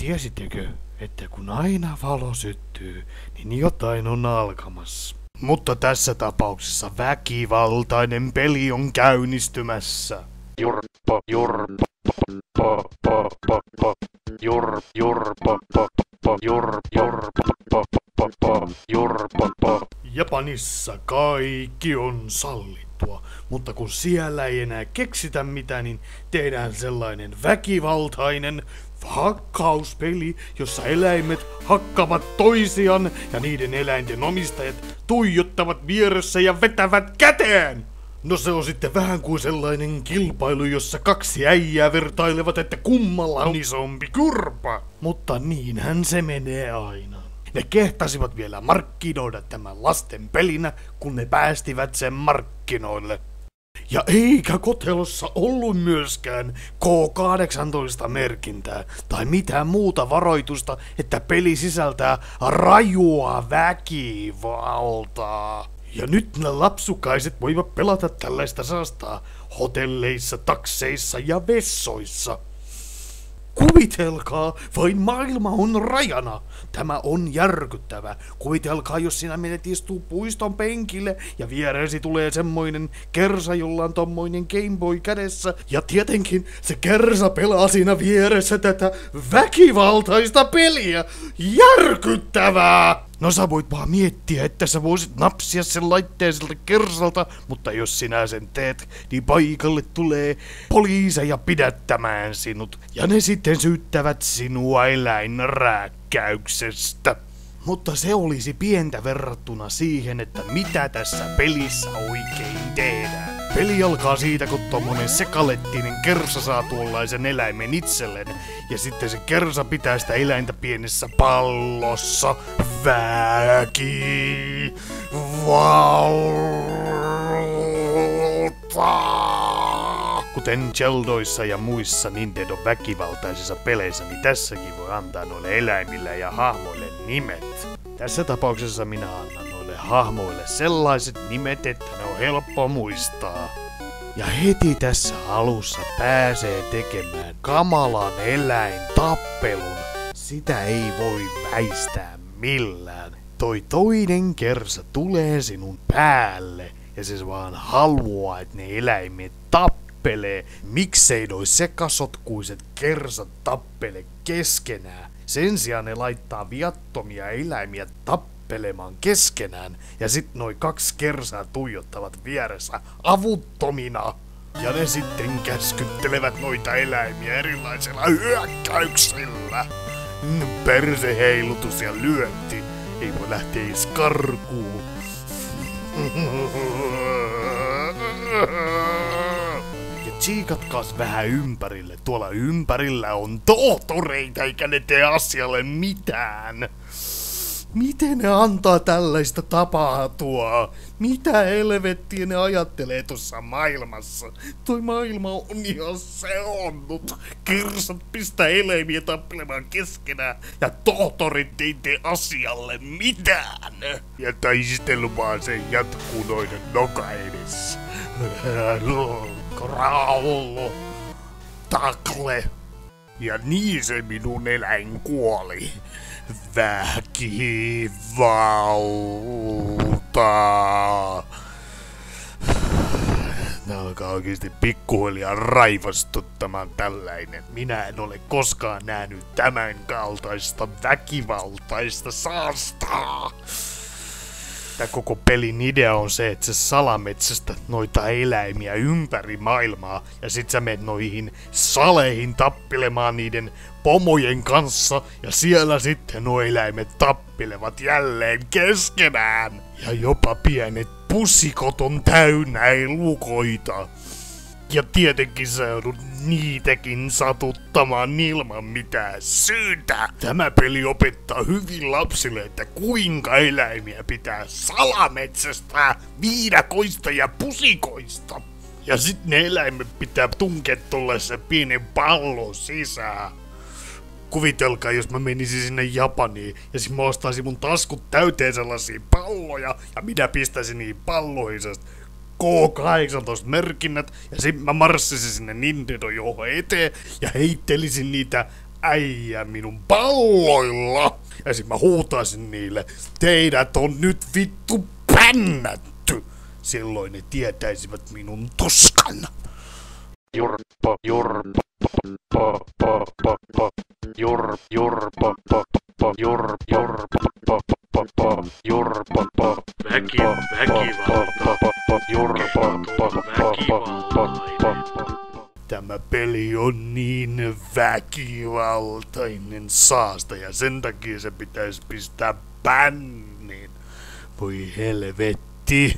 tiesittekö, että kun aina valo syttyy, niin jotain on alkamassa. Mutta tässä tapauksessa väkivaltainen peli on käynnistymässä. Japanissa kaikki on sallittua, mutta kun siellä ei enää keksitä mitään, niin tehdään sellainen väkivaltainen hakkauspeli, jossa eläimet hakkavat toisiaan ja niiden eläinten omistajat tuijottavat vieressä ja vetävät käteen. No se on sitten vähän kuin sellainen kilpailu, jossa kaksi äijää vertailevat, että kummalla on isompi kurpa. Mutta niinhän se menee aina. Ne kehtasivat vielä markkinoida tämän lasten pelinä, kun ne päästivät sen markkinoille. Ja eikä kotelossa ollut myöskään K18-merkintää tai mitään muuta varoitusta, että peli sisältää rajua väkivaltaa. Ja nyt nämä lapsukaiset voivat pelata tällaista saastaa hotelleissa, takseissa ja vessoissa. Kuvitelkaa, vain maailma on rajana. Tämä on järkyttävä. Kuvitelkaa, jos sinä menet istuu puiston penkille ja viereesi tulee semmoinen kersa, jolla on tommoinen Game Boy kädessä. Ja tietenkin se kersa pelaa siinä vieressä tätä väkivaltaista peliä. Järkyttävää! No sä voit vaan miettiä, että sä voisit napsia sen laitteen siltä kersalta, mutta jos sinä sen teet, niin paikalle tulee poliiseja pidättämään sinut. Ja ne sitten syyttävät sinua eläinrääkkäyksestä. Mutta se olisi pientä verrattuna siihen, että mitä tässä pelissä oikein tehdään. Peli alkaa siitä, kun tommonen sekalettinen kersa saa tuollaisen eläimen itselleen. Ja sitten se kersa pitää sitä eläintä pienessä pallossa. Väkivaltaa! Kuten Zeldoissa ja muissa Nintendo väkivaltaisissa peleissä, niin tässäkin voi antaa noille eläimille ja hahmoille nimet. Tässä tapauksessa minä annan noille hahmoille sellaiset nimet, että ne on helppo muistaa. Ja heti tässä alussa pääsee tekemään kamalan eläintappelun. Sitä ei voi väistää millään. Toi toinen kersa tulee sinun päälle ja se vaan haluaa, että ne eläimet tappelee. Miksei noi sekasotkuiset kersat tappele keskenään? Sen sijaan ne laittaa viattomia eläimiä tappelemaan keskenään ja sit noi kaksi kersaa tuijottavat vieressä avuttomina. Ja ne sitten käskyttelevät noita eläimiä erilaisilla hyökkäyksillä. Perseheilutus ja lyönti. Ei voi lähteä edes karkuun. Ja tsiikatkaas vähän ympärille. Tuolla ympärillä on tohtoreita eikä ne tee asialle mitään. Miten ne antaa tällaista tapahtua? Mitä helvettiä ne ajattelee tuossa maailmassa? Toi maailma on ihan seonnut. Kirsat pistää eläimiä tappelemaan keskenään ja tohtorit ei tee asialle mitään. Ja taistelu vaan se jatkuu noiden noka edessä. Graulo. Takle. Ja niin se minun eläin kuoli. Väkivaltaa. Nää alkaa oikeesti pikkuhiljaa raivostuttamaan tällainen. Minä en ole koskaan nähnyt tämän kaltaista väkivaltaista saastaa. Tää koko pelin idea on se, että sä salametsästät noita eläimiä ympäri maailmaa ja sit sä menet noihin saleihin tappelemaan niiden pomojen kanssa ja siellä sitten nuo eläimet tappelevat jälleen keskenään. Ja jopa pienet pussikot on täynnä elukoita. Ja tietenkin sä joudut niitäkin satuttamaan ilman mitään syytä. Tämä peli opettaa hyvin lapsille, että kuinka eläimiä pitää salametsästää viidakoista ja pusikoista. Ja sit ne eläimet pitää tunkea tollaisen pienen pallon sisään. Kuvitelkaa, jos mä menisin sinne Japaniin ja sit mä ostaisin mun taskut täyteen sellaisia palloja ja minä pistäisin niihin palloihin K18-merkinnät ja sit mä marssisin sinne Nintendo johon eteen ja heittelisin niitä äijä minun palloilla. Ja sit mä huutaisin niille, teidät on nyt vittu pännätty. Silloin ne tietäisivät minun tuskan. Jurppa, jurppa, Tämä peli on niin väkivaltainen saasta ja sen takia se pitäisi pistää bänniin. Voi helvetti.